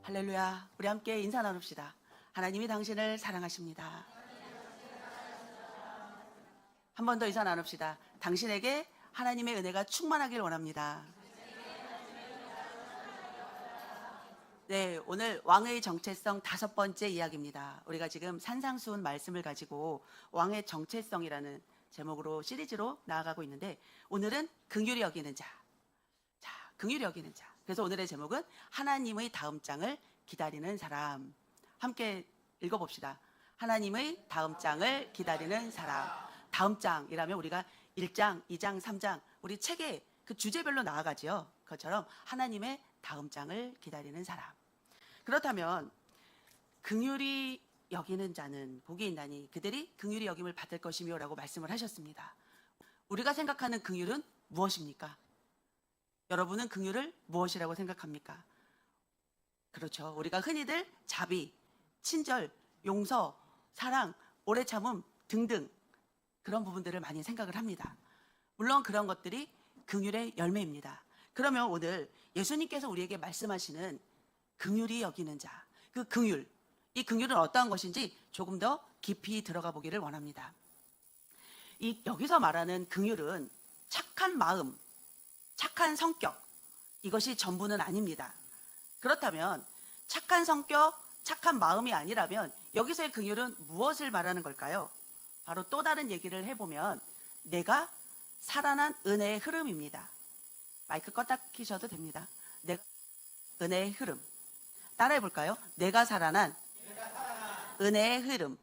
할렐루야. 우리 함께 인사 나눕시다. 하나님이 당신을 사랑하십니다. 한 번 더 인사 나눕시다. 당신에게 하나님의 은혜가 충만하길 원합니다. 네, 오늘 왕의 정체성 5번째 이야기입니다. 우리가 지금 산상수훈 말씀을 가지고 왕의 정체성이라는 제목으로 시리즈로 나아가고 있는데, 오늘은 긍휼히 여기는 자. 자, 긍휼히 여기는 자. 그래서 오늘의 제목은 하나님의 다음 장을 기다리는 사람. 함께 읽어봅시다. 하나님의 다음 장을 기다리는 사람. 다음 장이라면 우리가 1장, 2장, 3장 우리 책에 그 주제별로 나아가지요. 그것처럼 하나님의 다음 장을 기다리는 사람. 그렇다면 긍휼히 여기는 자는 복이 있나니 그들이 긍휼히 여김을 받을 것이며 라고 말씀을 하셨습니다. 우리가 생각하는 긍휼은 무엇입니까? 여러분은 긍휼을 무엇이라고 생각합니까? 그렇죠. 우리가 흔히들 자비, 친절, 용서, 사랑, 오래 참음 등등 그런 부분들을 많이 생각을 합니다. 물론 그런 것들이 긍휼의 열매입니다. 그러면 오늘 예수님께서 우리에게 말씀하시는 긍휼히 여기는 자, 그 긍휼, 이 긍휼은 어떠한 것인지 조금 더 깊이 들어가 보기를 원합니다. 여기서 말하는 긍휼은 착한 마음, 착한 성격, 이것이 전부는 아닙니다. 그렇다면 착한 성격, 착한 마음이 아니라면 여기서의 긍휼은 무엇을 말하는 걸까요? 바로 또 다른 얘기를 해보면 내가 살아난 은혜의 흐름입니다. 마이크 껐다 키셔도 됩니다. 내가 은혜의 흐름. 따라해 볼까요? 내가 살아난 은혜의 흐름.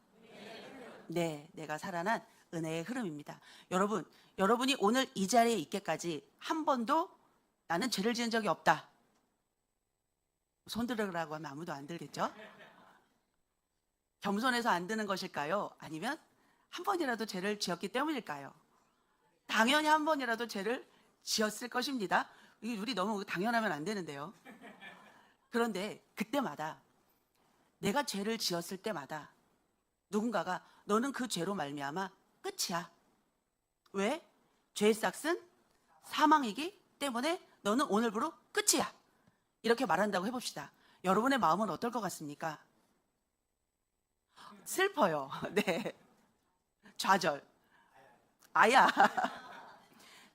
네, 내가 살아난 은혜의 흐름입니다. 여러분이 오늘 이 자리에 있기까지 한 번도 나는 죄를 지은 적이 없다. 손 들으라고 하면 아무도 안 들겠죠? 겸손해서 안 드는 것일까요? 아니면 한 번이라도 죄를 지었기 때문일까요? 당연히 한 번이라도 죄를 지었을 것입니다. 우리 너무 당연하면 안 되는데요. 그런데 그때마다 내가 죄를 지었을 때마다 누군가가 너는 그 죄로 말미암아 끝이야. 왜? 죄의 싹은 사망이기 때문에 너는 오늘부로 끝이야. 이렇게 말한다고 해봅시다. 여러분의 마음은 어떨 것 같습니까? 슬퍼요. 네. 좌절. 아야.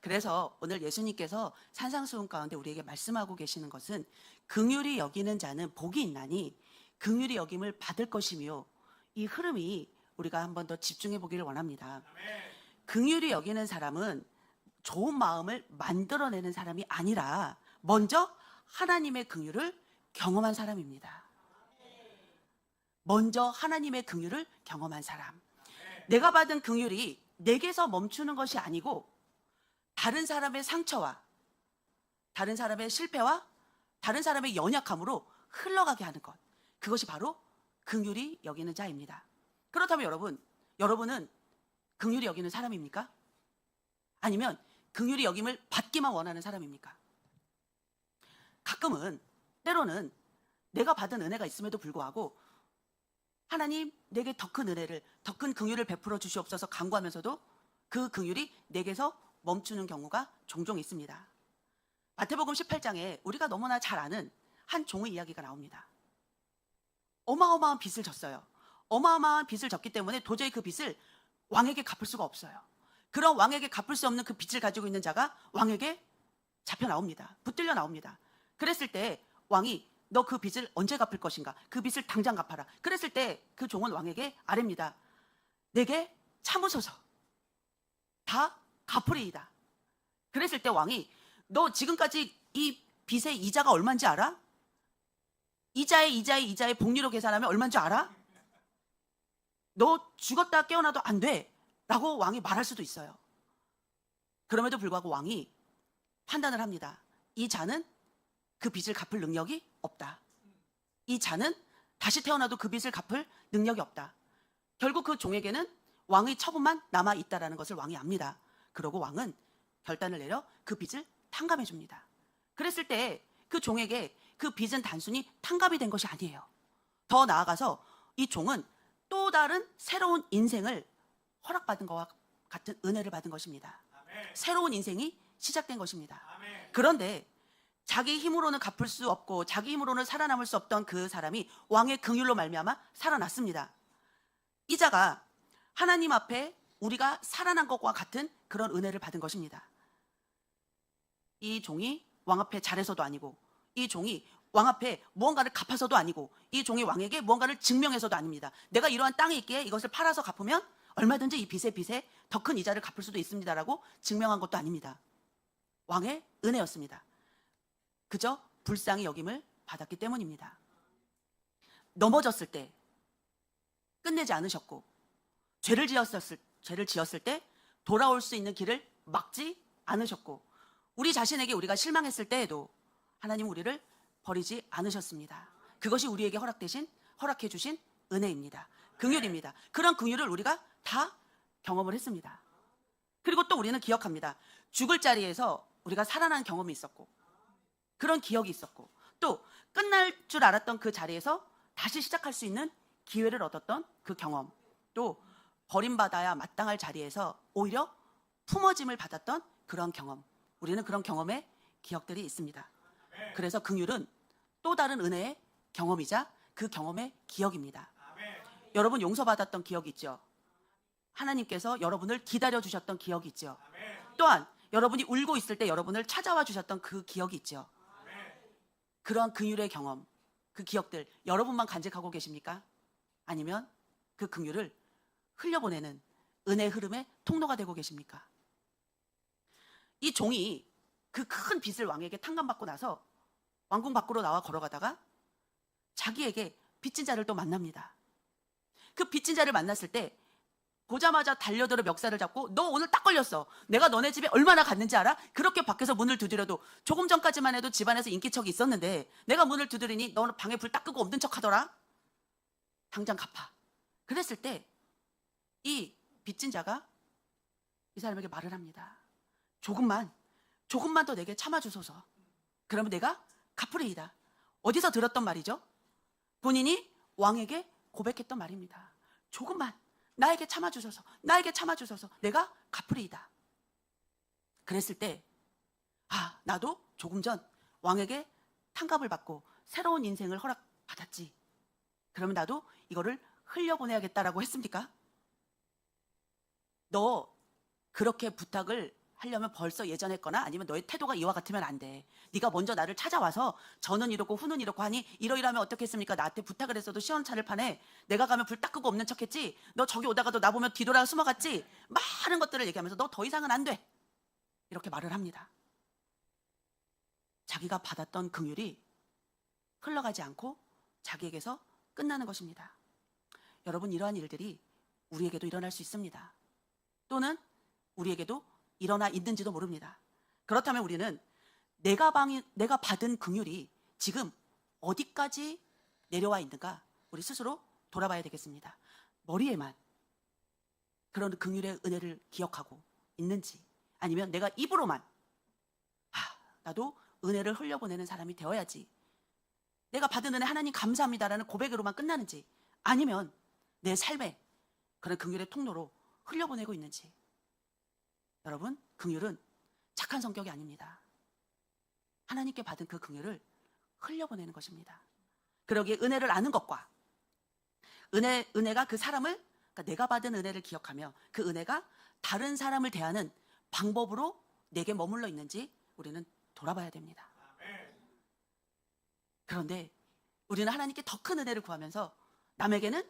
그래서 오늘 예수님께서 산상수훈 가운데 우리에게 말씀하고 계시는 것은 긍휼히 여기는 자는 복이 있나니 긍휼히 여김을 받을 것이며, 이 흐름이 우리가 한 번 더 집중해 보기를 원합니다. 긍휼히 여기는 사람은 좋은 마음을 만들어내는 사람이 아니라 먼저 하나님의 긍휼을 경험한 사람입니다. 먼저 하나님의 긍휼을 경험한 사람. 내가 받은 긍휼이 내게서 멈추는 것이 아니고 다른 사람의 상처와 다른 사람의 실패와 다른 사람의 연약함으로 흘러가게 하는 것, 그것이 바로 긍휼히 여기는 자입니다. 그렇다면 여러분은 긍휼히 여기는 사람입니까? 아니면 긍휼히 여김을 받기만 원하는 사람입니까? 가끔은, 때로는 내가 받은 은혜가 있음에도 불구하고 하나님 내게 더 큰 은혜를, 더 큰 긍휼을 베풀어 주시옵소서 간구하면서도 그 긍휼이 내게서 멈추는 경우가 종종 있습니다. 마태복음 18장에 우리가 너무나 잘 아는 한 종의 이야기가 나옵니다. 어마어마한 빚을 졌어요. 어마어마한 빚을 졌기 때문에 도저히 그 빚을 왕에게 갚을 수가 없어요. 그런 왕에게 갚을 수 없는 그 빚을 가지고 있는 자가 왕에게 잡혀 나옵니다. 붙들려 나옵니다. 그랬을 때 왕이 너 그 빚을 언제 갚을 것인가? 그 빚을 당장 갚아라. 그랬을 때 그 종은 왕에게 아뢰입니다. 내게 참으소서. 다 갚으리이다. 그랬을 때 왕이 너 지금까지 이 빚의 이자가 얼마인지 알아? 이자의 복리로 계산하면 얼마인지 알아? 너 죽었다 깨어나도 안 돼. 라고 왕이 말할 수도 있어요. 그럼에도 불구하고 왕이 판단을 합니다. 이 자는 그 빚을 갚을 능력이 없다. 이 자는 다시 태어나도 그 빚을 갚을 능력이 없다. 결국 그 종에게는 왕의 처분만 남아있다라는 것을 왕이 압니다. 그러고 왕은 결단을 내려 그 빚을 탕감해 줍니다. 그랬을 때 그 종에게 그 빚은 단순히 탕감이 된 것이 아니에요. 더 나아가서 이 종은 또 다른 새로운 인생을 허락받은 것과 같은 은혜를 받은 것입니다. 새로운 인생이 시작된 것입니다. 그런데 자기 힘으로는 갚을 수 없고 자기 힘으로는 살아남을 수 없던 그 사람이 왕의 긍휼로 말미암아 살아났습니다. 이 자가 하나님 앞에 우리가 살아난 것과 같은 그런 은혜를 받은 것입니다. 이 종이 왕 앞에 잘해서도 아니고, 이 종이 왕 앞에 무언가를 갚아서도 아니고, 이 종이 왕에게 무언가를 증명해서도 아닙니다. 내가 이러한 땅에 있기에 이것을 팔아서 갚으면 얼마든지 이 빚에 더 큰 이자를 갚을 수도 있습니다라고 증명한 것도 아닙니다. 왕의 은혜였습니다. 그저 불쌍히 여김을 받았기 때문입니다. 넘어졌을 때 끝내지 않으셨고, 죄를 지었을 때 돌아올 수 있는 길을 막지 않으셨고, 우리 자신에게 우리가 실망했을 때에도 하나님 우리를 버리지 않으셨습니다. 그것이 우리에게 허락해 주신 은혜입니다. 긍휼입니다. 그런 긍휼을 우리가 다 경험을 했습니다. 그리고 또 우리는 기억합니다. 죽을 자리에서 우리가 살아난 경험이 있었고, 그런 기억이 있었고, 또 끝날 줄 알았던 그 자리에서 다시 시작할 수 있는 기회를 얻었던 그 경험, 또 버림받아야 마땅할 자리에서 오히려 품어짐을 받았던 그런 경험, 우리는 그런 경험의 기억들이 있습니다. 그래서 긍휼은 또 다른 은혜의 경험이자 그 경험의 기억입니다. 여러분 용서받았던 기억이 있죠. 하나님께서 여러분을 기다려주셨던 기억이 있죠. 또한 여러분이 울고 있을 때 여러분을 찾아와 주셨던 그 기억이 있죠. 그런 긍휼의 경험, 그 기억들 여러분만 간직하고 계십니까? 아니면 그 긍휼을 흘려보내는 은혜의 흐름의 통로가 되고 계십니까? 이 종이 그 큰 빚을 왕에게 탕감받고 나서 왕궁 밖으로 나와 걸어가다가 자기에게 빚진 자를 또 만납니다. 그 빚진 자를 만났을 때 보자마자 달려들어 멱살을 잡고, 너 오늘 딱 걸렸어. 내가 너네 집에 얼마나 갔는지 알아? 그렇게 밖에서 문을 두드려도 조금 전까지만 해도 집안에서 인기척이 있었는데 내가 문을 두드리니 너는 방에 불 딱 끄고 없는 척 하더라. 당장 갚아. 그랬을 때 이 빚진 자가 이 사람에게 말을 합니다. 조금만 더 내게 참아주소서. 그러면 내가 갚으리이다. 어디서 들었던 말이죠? 본인이 왕에게 고백했던 말입니다. 조금만 나에게 참아주소서. 내가 갚으리이다. 그랬을 때 나도 조금 전 왕에게 탕감을 받고 새로운 인생을 허락받았지. 그러면 나도 이거를 흘려보내야겠다라고 했습니까? 너 그렇게 부탁을 하려면 벌써 예전에 했거나 아니면 너의 태도가 이와 같으면 안 돼. 네가 먼저 나를 찾아와서 저는 이렇고 후는 이렇고 하니 이러이러하면 어떻겠습니까? 나한테 부탁을 했어도 시원찮을 판에 내가 가면 불 딱 끄고 없는 척했지. 너 저기 오다가도 나 보면 뒤돌아 숨어갔지. 많은 것들을 얘기하면서 너 더 이상은 안 돼. 이렇게 말을 합니다. 자기가 받았던 긍휼이 흘러가지 않고 자기에게서 끝나는 것입니다. 여러분 이러한 일들이 우리에게도 일어날 수 있습니다. 또는 우리에게도 일어나 있는지도 모릅니다. 그렇다면 우리는 내가 받은 긍휼이 지금 어디까지 내려와 있는가 우리 스스로 돌아봐야 되겠습니다. 머리에만 그런 긍휼의 은혜를 기억하고 있는지, 아니면 내가 입으로만 나도 은혜를 흘려보내는 사람이 되어야지, 내가 받은 은혜 하나님 감사합니다라는 고백으로만 끝나는지, 아니면 내 삶에 그런 긍휼의 통로로 흘려보내고 있는지. 여러분, 긍휼은 착한 성격이 아닙니다. 하나님께 받은 그 긍휼을 흘려보내는 것입니다. 그러기에 은혜를 아는 것과 은혜가 그 사람을, 그러니까 내가 받은 은혜를 기억하며 그 은혜가 다른 사람을 대하는 방법으로 내게 머물러 있는지 우리는 돌아봐야 됩니다. 그런데 우리는 하나님께 더 큰 은혜를 구하면서 남에게는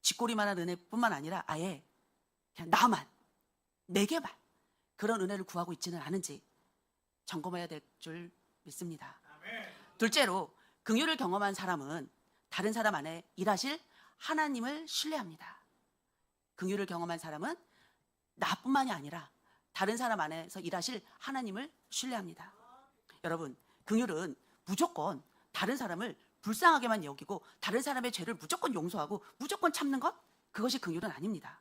쥐꼬리만한 은혜뿐만 아니라 아예 그냥 내게만 그런 은혜를 구하고 있지는 않은지 점검해야 될 줄 믿습니다. 둘째로, 긍휼을 경험한 사람은 다른 사람 안에 일하실 하나님을 신뢰합니다. 긍휼을 경험한 사람은 나뿐만이 아니라 다른 사람 안에서 일하실 하나님을 신뢰합니다. 여러분, 긍휼은 무조건 다른 사람을 불쌍하게만 여기고 다른 사람의 죄를 무조건 용서하고 무조건 참는 것, 그것이 긍휼은 아닙니다.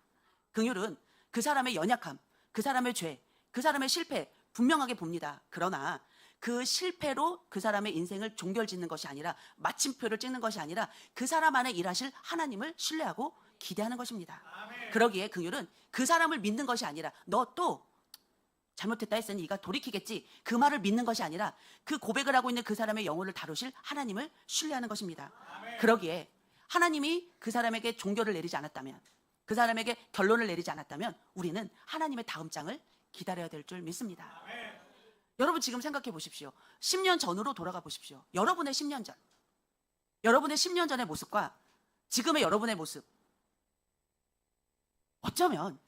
긍휼은 그 사람의 연약함, 그 사람의 죄, 그 사람의 실패 분명하게 봅니다. 그러나 그 실패로 그 사람의 인생을 종결짓는 것이 아니라, 마침표를 찍는 것이 아니라 그 사람 안에 일하실 하나님을 신뢰하고 기대하는 것입니다. 그러기에 긍휼은 그 사람을 믿는 것이 아니라 너 또 잘못했다 했으니 네가 돌이키겠지. 그 말을 믿는 것이 아니라 그 고백을 하고 있는 그 사람의 영혼을 다루실 하나님을 신뢰하는 것입니다. 그러기에 하나님이 그 사람에게 종교를 내리지 않았다면, 그 사람에게 결론을 내리지 않았다면 우리는 하나님의 다음 장을 기다려야 될 줄 믿습니다. 여러분 지금 생각해 보십시오. 10년 전으로 돌아가 보십시오. 여러분의 10년 전, 여러분의 10년 전의 모습과 지금의 여러분의 모습, 어쩌면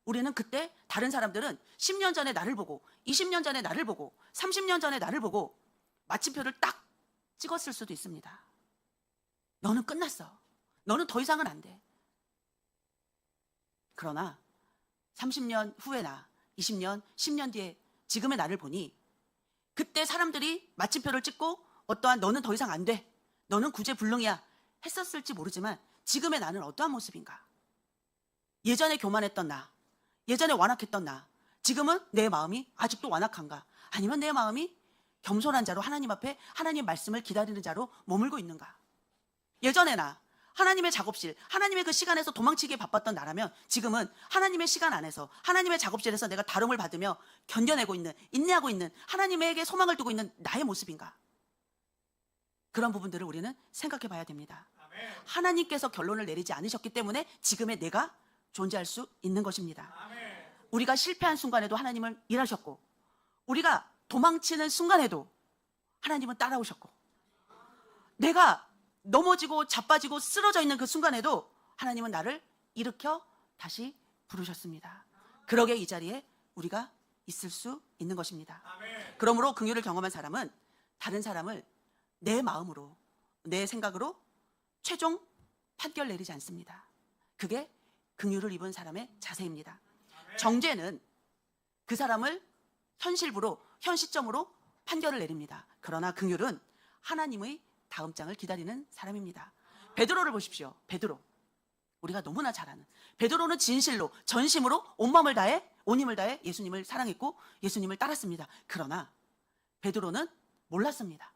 우리는 그때 다른 사람들은 10년 전에 나를 보고 20년 전에 나를 보고 30년 전에 나를 보고 마침표를 딱 찍었을 수도 있습니다. 너는 끝났어. 너는 더 이상은 안 돼. 그러나 30년 후에 나, 20년, 10년 뒤에 지금의 나를 보니 그때 사람들이 마침표를 찍고 어떠한 너는 더 이상 안 돼. 너는 구제불능이야. 했었을지 모르지만 지금의 나는 어떠한 모습인가? 예전에 교만했던 나, 예전에 완악했던 나, 지금은 내 마음이 아직도 완악한가? 아니면 내 마음이 겸손한 자로 하나님 앞에 하나님의 말씀을 기다리는 자로 머물고 있는가? 예전에 나, 하나님의 작업실, 하나님의 그 시간에서 도망치기에 바빴던 나라면 지금은 하나님의 시간 안에서 하나님의 작업실에서 내가 다름을 받으며 견뎌내고 있는, 인내하고 있는, 하나님에게 소망을 두고 있는 나의 모습인가? 그런 부분들을 우리는 생각해 봐야 됩니다. 하나님께서 결론을 내리지 않으셨기 때문에 지금의 내가 존재할 수 있는 것입니다. 우리가 실패한 순간에도 하나님은 일하셨고, 우리가 도망치는 순간에도 하나님은 따라오셨고, 내가 넘어지고 자빠지고 쓰러져 있는 그 순간에도 하나님은 나를 일으켜 다시 부르셨습니다. 그러게 이 자리에 우리가 있을 수 있는 것입니다. 그러므로 긍휼을 경험한 사람은 다른 사람을 내 마음으로, 내 생각으로 최종 판결 내리지 않습니다. 그게 긍휼을 입은 사람의 자세입니다. 정죄는 그 사람을 현실부로, 현 시점으로 판결을 내립니다. 그러나 긍휼은 하나님의 다음 장을 기다리는 사람입니다. 베드로를 보십시오. 베드로, 우리가 너무나 잘 아는 베드로는 진실로, 전심으로 온 마음을 다해, 온 힘을 다해 예수님을 사랑했고 예수님을 따랐습니다. 그러나 베드로는 몰랐습니다.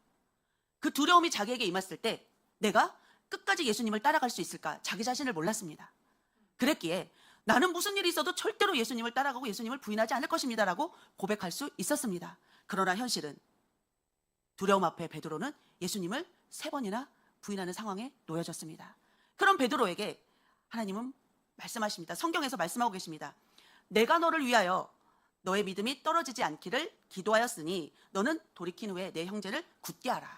그 두려움이 자기에게 임했을 때 내가 끝까지 예수님을 따라갈 수 있을까? 자기 자신을 몰랐습니다. 그랬기에 나는 무슨 일이 있어도 절대로 예수님을 따라가고 예수님을 부인하지 않을 것입니다 라고 고백할 수 있었습니다. 그러나 현실은 두려움 앞에 베드로는 예수님을 3번이나 부인하는 상황에 놓여졌습니다. 그럼 베드로에게 하나님은 말씀하십니다. 성경에서 말씀하고 계십니다. 내가 너를 위하여 너의 믿음이 떨어지지 않기를 기도하였으니 너는 돌이킨 후에 내 형제를 굳게 하라.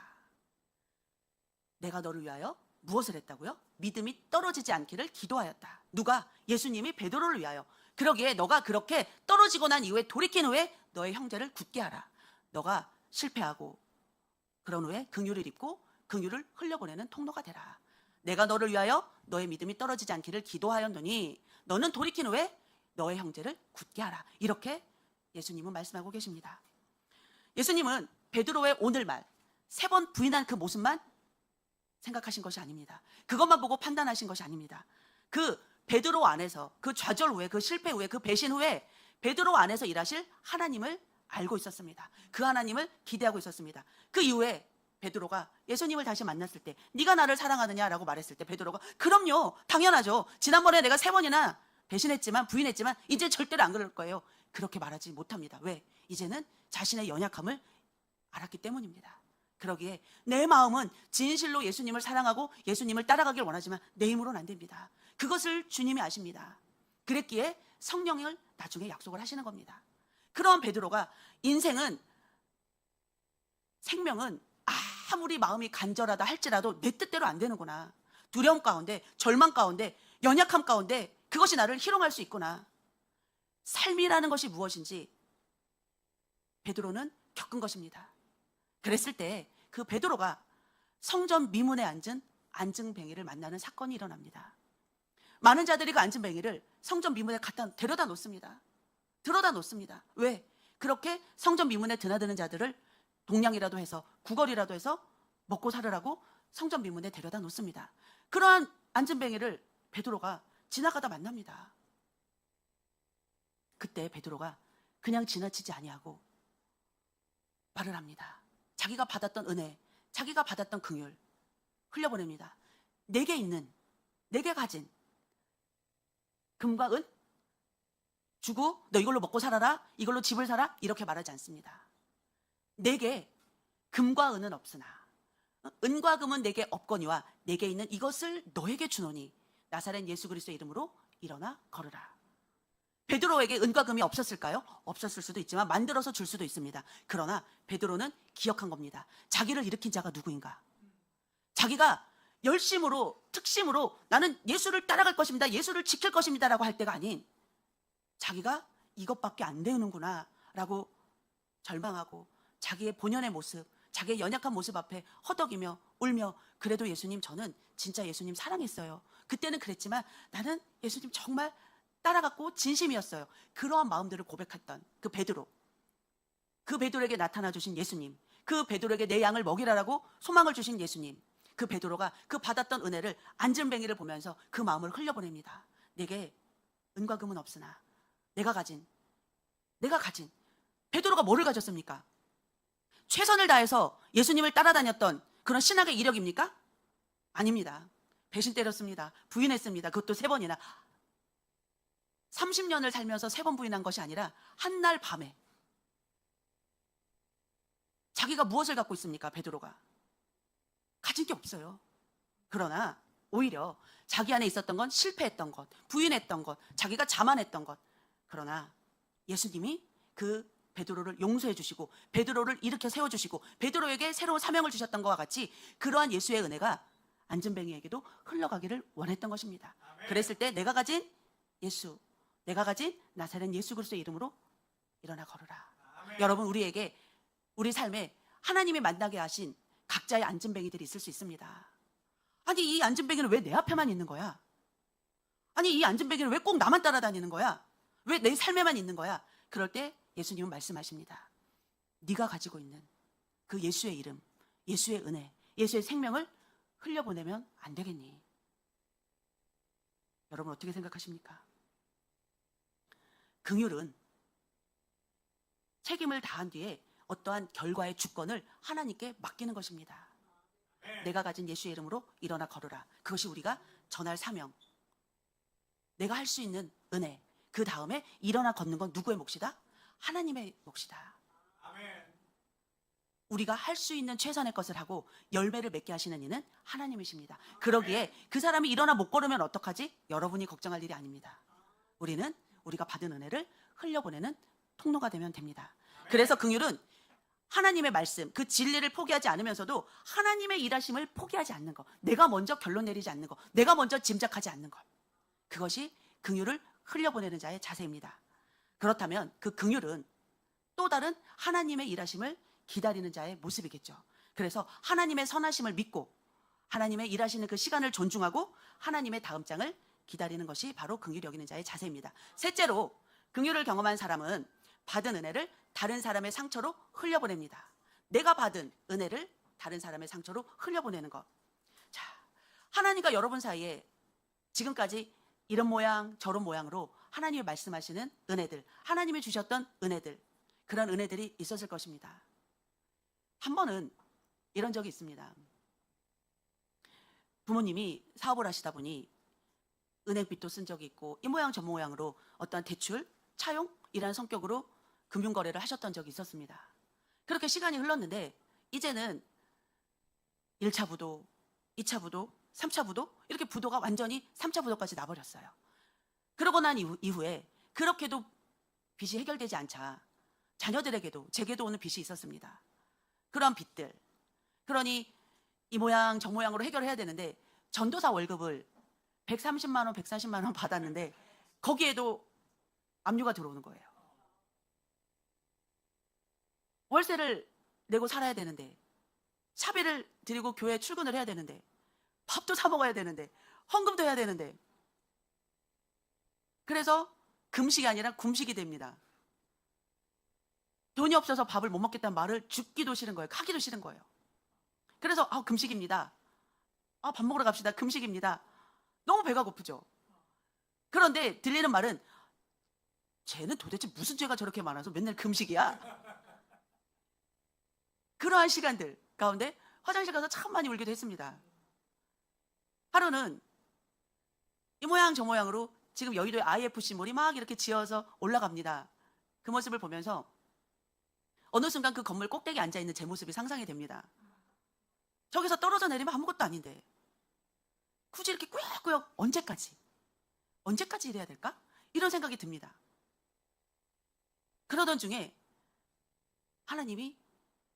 내가 너를 위하여 무엇을 했다고요? 믿음이 떨어지지 않기를 기도하였다. 누가? 예수님이 베드로를 위하여. 그러기에 너가 그렇게 떨어지고 난 이후에 돌이킨 후에 너의 형제를 굳게 하라. 너가 실패하고 그런 후에 긍휼을 입고 긍휼을 흘려보내는 통로가 되라. 내가 너를 위하여 너의 믿음이 떨어지지 않기를 기도하였노니 너는 돌이킨 후에 너의 형제를 굳게 하라. 이렇게 예수님은 말씀하고 계십니다. 예수님은 베드로의 오늘 말 3번 부인한 그 모습만 생각하신 것이 아닙니다. 그것만 보고 판단하신 것이 아닙니다. 그 베드로 안에서, 그 좌절 후에, 그 실패 후에, 그 배신 후에 베드로 안에서 일하실 하나님을 알고 있었습니다. 그 하나님을 기대하고 있었습니다. 그 이후에 베드로가 예수님을 다시 만났을 때 네가 나를 사랑하느냐라고 말했을 때 베드로가 그럼요, 당연하죠. 지난번에 내가 3번이나 배신했지만, 부인했지만 이제 절대로 안 그럴 거예요. 그렇게 말하지 못합니다. 왜? 이제는 자신의 연약함을 알았기 때문입니다. 그러기에 내 마음은 진실로 예수님을 사랑하고 예수님을 따라가길 원하지만 내 힘으로는 안 됩니다. 그것을 주님이 아십니다. 그랬기에 성령을 나중에 약속을 하시는 겁니다. 그런 베드로가 인생은, 생명은 아무리 마음이 간절하다 할지라도 내 뜻대로 안 되는구나. 두려움 가운데, 절망 가운데, 연약함 가운데 그것이 나를 희롱할 수 있구나. 삶이라는 것이 무엇인지 베드로는 겪은 것입니다. 그랬을 때 그 베드로가 성전 미문에 앉은 안증뱅이를 만나는 사건이 일어납니다. 많은 자들이 그 안증뱅이를 성전 미문에 데려다 놓습니다. 들어다 놓습니다. 왜? 그렇게 성전 미문에 드나드는 자들을 동냥이라도 해서, 구걸이라도 해서 먹고 살으라고 성전 미문에 데려다 놓습니다. 그러한 안증뱅이를 베드로가 지나가다 만납니다. 그때 베드로가 그냥 지나치지 아니하고 말을 합니다. 자기가 받았던 은혜, 자기가 받았던 긍휼 흘려보냅니다. 내게 있는, 내게 가진 금과 은 주고 너 이걸로 먹고 살아라, 이걸로 집을 사라, 이렇게 말하지 않습니다. 내게 금과 은은 없으나 은과 금은 내게 없거니와 내게 있는 이것을 너에게 주노니 나사렛 예수 그리스도의 이름으로 일어나 걸으라. 베드로에게 은과 금이 없었을까요? 없었을 수도 있지만 만들어서 줄 수도 있습니다. 그러나 베드로는 기억한 겁니다. 자기를 일으킨 자가 누구인가? 자기가 열심으로 특심으로 나는 예수를 따라갈 것입니다, 예수를 지킬 것입니다 라고 할 때가 아닌, 자기가 이것밖에 안 되는구나 라고 절망하고 자기의 본연의 모습, 자기의 연약한 모습 앞에 허덕이며 울며, 그래도 예수님, 저는 진짜 예수님 사랑했어요. 그때는 그랬지만 나는 예수님 정말 따라갔고 진심이었어요. 그러한 마음들을 고백했던 그 베드로, 그 베드로에게 나타나 주신 예수님, 그 베드로에게 내 양을 먹이라라고 소망을 주신 예수님, 그 베드로가 그 받았던 은혜를 안전뱅이를 보면서 그 마음을 흘려보냅니다. 내게 은과 금은 없으나 내가 가진 베드로가 뭐를 가졌습니까? 최선을 다해서 예수님을 따라다녔던 그런 신학의 이력입니까? 아닙니다. 배신 때렸습니다. 부인했습니다. 그것도 3번이나. 30년을 살면서 3번 부인한 것이 아니라 한날 밤에. 자기가 무엇을 갖고 있습니까? 베드로가 가진 게 없어요. 그러나 오히려 자기 안에 있었던 건 실패했던 것, 부인했던 것, 자기가 자만했던 것. 그러나 예수님이 그 베드로를 용서해 주시고 베드로를 일으켜 세워주시고 베드로에게 새로운 사명을 주셨던 것과 같이 그러한 예수의 은혜가 안전뱅이에게도 흘러가기를 원했던 것입니다. 그랬을 때 내가 가진 예수, 내가 가진 나사렛 예수 그리스도의 이름으로 일어나 걸으라. 여러분, 우리에게 우리 삶에 하나님이 만나게 하신 각자의 안전뱅이들이 있을 수 있습니다. 아니, 이 안전뱅이는 왜 내 앞에만 있는 거야? 아니, 이 안전뱅이는 왜 꼭 나만 따라다니는 거야? 왜 내 삶에만 있는 거야? 그럴 때 예수님은 말씀하십니다. 네가 가지고 있는 그 예수의 이름, 예수의 은혜, 예수의 생명을 흘려보내면 안 되겠니? 여러분 어떻게 생각하십니까? 긍휼은 책임을 다한 뒤에 어떠한 결과의 주권을 하나님께 맡기는 것입니다. 내가 가진 예수의 이름으로 일어나 걸으라. 그것이 우리가 전할 사명, 내가 할 수 있는 은혜. 그 다음에 일어나 걷는 건 누구의 몫이다? 하나님의 몫이다. 우리가 할 수 있는 최선의 것을 하고 열매를 맺게 하시는 이는 하나님이십니다. 그러기에 그 사람이 일어나 못 걸으면 어떡하지? 여러분이 걱정할 일이 아닙니다. 우리는 우리가 받은 은혜를 흘려보내는 통로가 되면 됩니다. 그래서 긍휼은 하나님의 말씀, 그 진리를 포기하지 않으면서도 하나님의 일하심을 포기하지 않는 것, 내가 먼저 결론 내리지 않는 것, 내가 먼저 짐작하지 않는 것, 그것이 긍휼을 흘려보내는 자의 자세입니다. 그렇다면 그 긍휼은 또 다른 하나님의 일하심을 기다리는 자의 모습이겠죠. 그래서 하나님의 선하심을 믿고 하나님의 일하시는 그 시간을 존중하고 하나님의 다음 장을 기다리는 것이 바로 긍휼히 여기는 자의 자세입니다. 셋째로, 긍휼을 경험한 사람은 받은 은혜를 다른 사람의 상처로 흘려보냅니다. 내가 받은 은혜를 다른 사람의 상처로 흘려보내는 것. 자, 하나님과 여러분 사이에 지금까지 이런 모양 저런 모양으로 하나님이 말씀하시는 은혜들, 하나님이 주셨던 은혜들, 그런 은혜들이 있었을 것입니다. 한 번은 이런 적이 있습니다. 부모님이 사업을 하시다 보니 은행빚도 쓴 적이 있고 이 모양 저 모양으로 어떠한 대출, 차용이라는 성격으로 금융거래를 하셨던 적이 있었습니다. 그렇게 시간이 흘렀는데 이제는 1차 부도, 2차 부도, 3차 부도, 이렇게 부도가 완전히 3차 부도까지 나버렸어요. 그러고 난 이후에 그렇게도 빚이 해결되지 않자 자녀들에게도 제게도 오는 빚이 있었습니다. 그런 빚들, 그러니 이 모양 저 모양으로 해결해야 되는데 전도사 월급을 130만 원, 140만 원 받았는데 거기에도 압류가 들어오는 거예요. 월세를 내고 살아야 되는데, 차비를 드리고 교회에 출근을 해야 되는데, 밥도 사 먹어야 되는데, 헌금도 해야 되는데, 그래서 금식이 아니라 굶식이 됩니다. 돈이 없어서 밥을 못 먹겠다는 말을 죽기도 싫은 거예요. 하기도 싫은 거예요. 그래서 금식입니다. 밥 먹으러 갑시다. 금식입니다. 너무 배가 고프죠. 그런데 들리는 말은 쟤는 도대체 무슨 죄가 저렇게 많아서 맨날 금식이야. 그러한 시간들 가운데 화장실 가서 참 많이 울기도 했습니다. 하루는 이 모양 저 모양으로 지금 여의도에 IFC몰이 막 이렇게 지어서 올라갑니다. 그 모습을 보면서 어느 순간 그 건물 꼭대기에 앉아있는 제 모습이 상상이 됩니다. 저기서 떨어져 내리면 아무것도 아닌데 굳이 이렇게 꾸역꾸역 언제까지 이래야 될까? 이런 생각이 듭니다. 그러던 중에 하나님이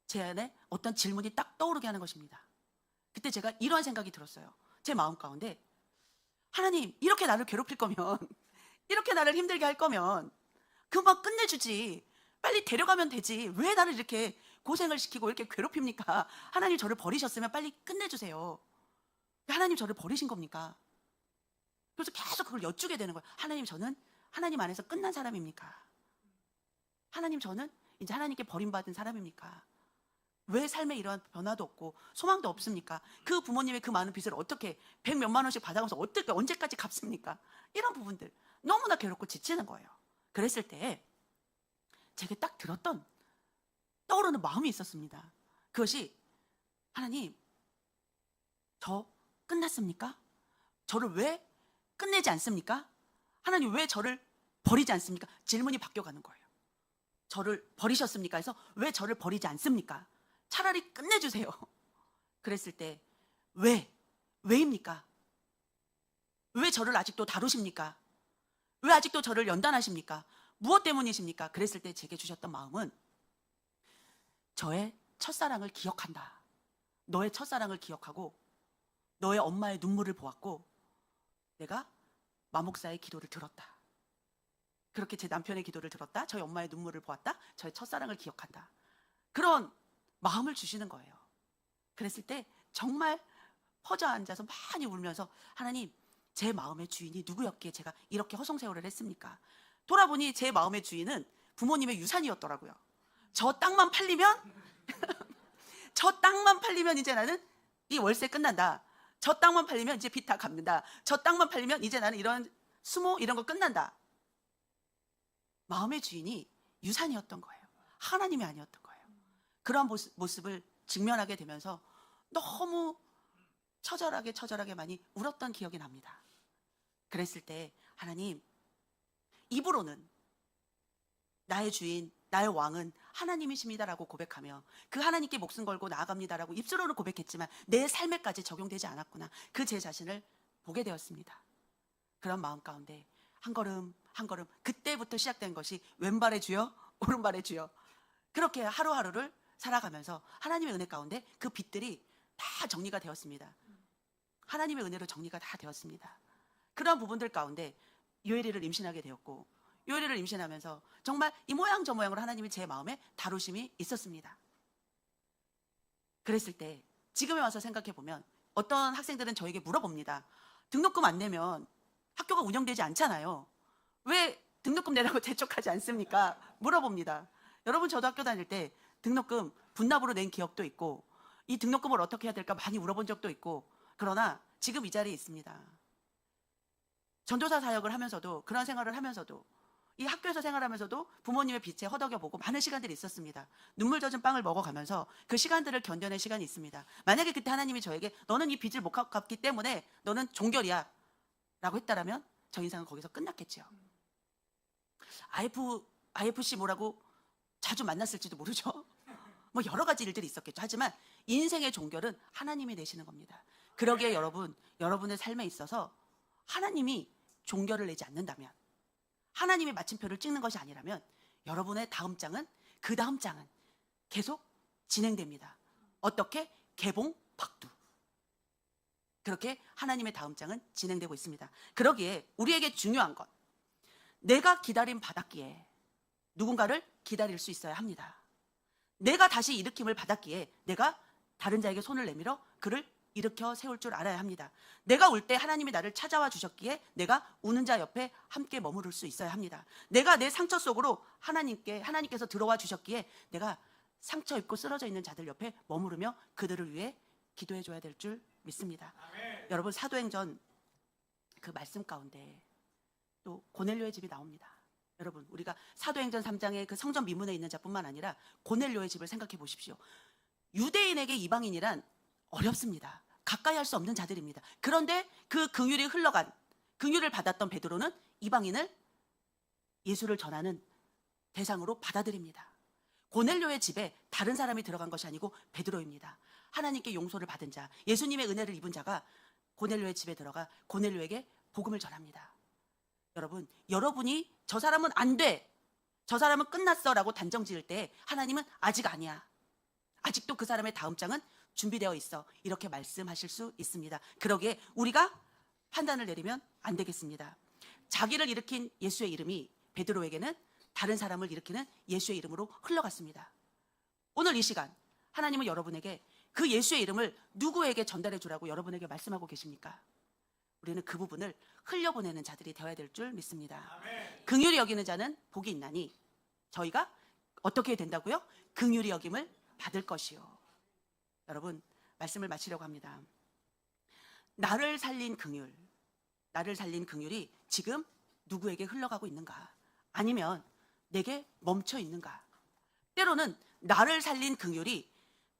제 안에 어떤 질문이 딱 떠오르게 하는 것입니다. 그때 제가 이런 생각이 들었어요. 제 마음 가운데 하나님, 이렇게 나를 괴롭힐 거면 이렇게 나를 힘들게 할 거면 금방 끝내주지, 빨리 데려가면 되지, 왜 나를 이렇게 고생을 시키고 이렇게 괴롭힙니까? 하나님, 저를 버리셨으면 빨리 끝내주세요. 하나님, 저를 버리신 겁니까? 그래서 계속 그걸 여쭈게 되는 거예요. 하나님, 저는 하나님 안에서 끝난 사람입니까? 하나님, 저는 이제 하나님께 버림받은 사람입니까? 왜 삶에 이러한 변화도 없고 소망도 없습니까? 그 부모님의 그 많은 빚을 어떻게 100몇만 원씩 받아가면서 어떻게 언제까지 갚습니까? 이런 부분들 너무나 괴롭고 지치는 거예요. 그랬을 때 제게 딱 들었던 떠오르는 마음이 있었습니다. 그것이 하나님, 저 끝났습니까? 저를 왜 끝내지 않습니까? 하나님, 왜 저를 버리지 않습니까? 질문이 바뀌어가는 거예요. 저를 버리셨습니까? 해서 왜 저를 버리지 않습니까? 차라리 끝내주세요. 그랬을 때 왜입니까? 왜 저를 아직도 다루십니까? 왜 아직도 저를 연단하십니까? 무엇 때문이십니까? 그랬을 때 제게 주셨던 마음은 저의 첫사랑을 기억한다. 너의 첫사랑을 기억하고 너의 엄마의 눈물을 보았고 내가 마목사의 기도를 들었다. 그렇게 제 남편의 기도를 들었다. 저희 엄마의 눈물을 보았다. 저의 첫사랑을 기억한다. 그런 마음을 주시는 거예요. 그랬을 때 정말 퍼져 앉아서 많이 울면서 하나님, 제 마음의 주인이 누구였기에 제가 이렇게 허송세월을 했습니까? 돌아보니 제 마음의 주인은 부모님의 유산이었더라고요. 저 땅만 팔리면 저 땅만 팔리면 이제 나는 이 월세 끝난다. 저 땅만 팔리면 이제 빚 다 갚는다. 저 땅만 팔리면 이제 나는 이런 수모 이런 거 끝난다. 마음의 주인이 유산이었던 거예요. 하나님이 아니었던 거예요. 그런 모습을 직면하게 되면서 너무 처절하게 많이 울었던 기억이 납니다. 그랬을 때 하나님, 입으로는 나의 주인, 나의 왕은 하나님이십니다라고 고백하며 그 하나님께 목숨 걸고 나아갑니다라고 입술로는 고백했지만 내 삶에까지 적용되지 않았구나. 그 제 자신을 보게 되었습니다. 그런 마음 가운데 한 걸음 한 걸음, 그때부터 시작된 것이 왼발의 주여 오른발의 주여, 그렇게 하루하루를 살아가면서 하나님의 은혜 가운데 그 빚들이 다 정리가 되었습니다. 하나님의 은혜로 정리가 다 되었습니다. 그런 부분들 가운데 요엘이를 임신하게 되었고, 요엘이를 임신하면서 정말 이 모양 저 모양으로 하나님이 제 마음에 다루심이 있었습니다. 그랬을 때 지금에 와서 생각해 보면 어떤 학생들은 저에게 물어봅니다. 등록금 안 내면 학교가 운영되지 않잖아요. 왜 등록금 내라고 재촉하지 않습니까? 물어봅니다. 여러분, 저도 학교 다닐 때 등록금 분납으로 낸 기억도 있고 이 등록금을 어떻게 해야 될까 많이 물어본 적도 있고, 그러나 지금 이 자리에 있습니다. 전도사 사역을 하면서도, 그런 생활을 하면서도, 이 학교에서 생활하면서도 부모님의 빚에 허덕여보고 많은 시간들이 있었습니다. 눈물 젖은 빵을 먹어가면서 그 시간들을 견뎌낸 시간이 있습니다. 만약에 그때 하나님이 저에게 너는 이 빚을 못 갚기 때문에 너는 종결이야 라고 했다라면 저 인생은 거기서 끝났겠죠. IFC 뭐라고 자주 만났을지도 모르죠. 뭐 여러 가지 일들이 있었겠죠. 하지만 인생의 종결은 하나님이 내시는 겁니다. 그러기에 여러분의 삶에 있어서 하나님이 종결을 내지 않는다면, 하나님이 마침표를 찍는 것이 아니라면 여러분의 다음 장은, 그 다음 장은 계속 진행됩니다. 어떻게? 개봉박두. 그렇게 하나님의 다음 장은 진행되고 있습니다. 그러기에 우리에게 중요한 것, 내가 기다림 받았기에 누군가를 기다릴 수 있어야 합니다. 내가 다시 일으킴을 받았기에 내가 다른 자에게 손을 내밀어 그를 일으켜 세울 줄 알아야 합니다. 내가 울 때 하나님이 나를 찾아와 주셨기에 내가 우는 자 옆에 함께 머무를 수 있어야 합니다. 내가 내 상처 속으로 하나님께서 들어와 주셨기에 내가 상처 입고 쓰러져 있는 자들 옆에 머무르며 그들을 위해 기도해 줘야 될 줄 믿습니다. 아멘. 여러분, 사도행전 그 말씀 가운데 또 고넬료의 집이 나옵니다. 여러분, 우리가 사도행전 3장의 그 성전 미문에 있는 자뿐만 아니라 고넬료의 집을 생각해 보십시오. 유대인에게 이방인이란 어렵습니다. 가까이 할 수 없는 자들입니다. 그런데 그 긍휼이 흘러간, 긍휼을 받았던 베드로는 이방인을 예수를 전하는 대상으로 받아들입니다. 고넬료의 집에 다른 사람이 들어간 것이 아니고 베드로입니다. 하나님께 용서를 받은 자, 예수님의 은혜를 입은 자가 고넬료의 집에 들어가 고넬료에게 복음을 전합니다. 여러분, 여러분이 저 사람은 안 돼, 저 사람은 끝났어 라고 단정 지을 때 하나님은 아직 아니야, 아직도 그 사람의 다음 장은 준비되어 있어, 이렇게 말씀하실 수 있습니다. 그러기에 우리가 판단을 내리면 안 되겠습니다. 자기를 일으킨 예수의 이름이 베드로에게는 다른 사람을 일으키는 예수의 이름으로 흘러갔습니다. 오늘 이 시간 하나님은 여러분에게 그 예수의 이름을 누구에게 전달해 주라고 여러분에게 말씀하고 계십니까? 우리는 그 부분을 흘려보내는 자들이 되어야 될 줄 믿습니다. 긍휼히 여기는 자는 복이 있나니 저희가 어떻게 된다고요? 긍휼히 여김을 받을 것이요. 여러분, 말씀을 마치려고 합니다. 나를 살린 긍휼, 나를 살린 긍휼이 지금 누구에게 흘러가고 있는가? 아니면 내게 멈춰 있는가? 때로는 나를 살린 긍휼이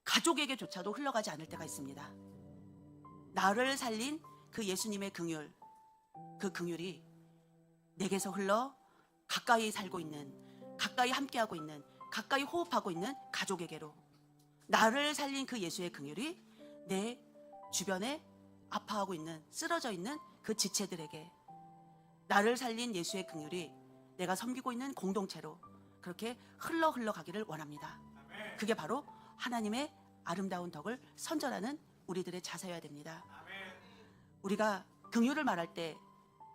가족에게조차도 흘러가지 않을 때가 있습니다. 나를 살린 그 예수님의 긍휼, 그 긍휼이 내게서 흘러 가까이 살고 있는, 가까이 함께하고 있는, 가까이 호흡하고 있는 가족에게로, 나를 살린 그 예수의 긍휼이 내 주변에 아파하고 있는, 쓰러져 있는 그 지체들에게, 나를 살린 예수의 긍휼이 내가 섬기고 있는 공동체로 그렇게 흘러가기를 원합니다. 그게 바로 하나님의 아름다운 덕을 선전하는 우리들의 자세여야 됩니다. 우리가 긍휼을 말할 때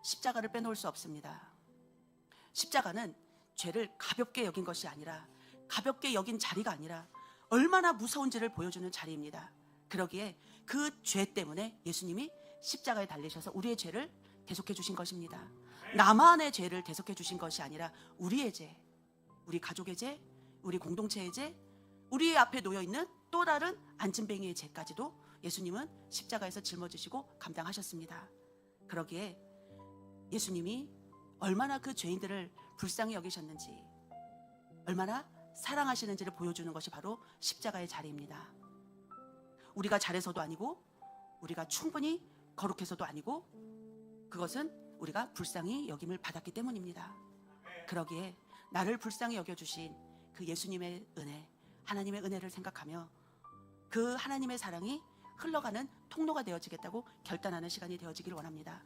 십자가를 빼놓을 수 없습니다. 십자가는 죄를 가볍게 여긴 것이 아니라, 가볍게 여긴 자리가 아니라 얼마나 무서운지를 보여주는 자리입니다. 그러기에 그 죄 때문에 예수님이 십자가에 달리셔서 우리의 죄를 대속해 주신 것입니다. 나만의 죄를 대속해 주신 것이 아니라 우리의 죄, 우리 가족의 죄, 우리 공동체의 죄, 우리 앞에 놓여 있는 또 다른 안진뱅이의 죄까지도 예수님은 십자가에서 짊어지시고 감당하셨습니다. 그러기에 예수님이 얼마나 그 죄인들을 불쌍히 여기셨는지, 얼마나 사랑하시는지를 보여주는 것이 바로 십자가의 자리입니다. 우리가 잘해서도 아니고, 우리가 충분히 거룩해서도 아니고, 그것은 우리가 불쌍히 여김을 받았기 때문입니다. 그러기에 나를 불쌍히 여겨주신 그 예수님의 은혜, 하나님의 은혜를 생각하며 그 하나님의 사랑이 흘러가는 통로가 되어지겠다고 결단하는 시간이 되어지길 원합니다.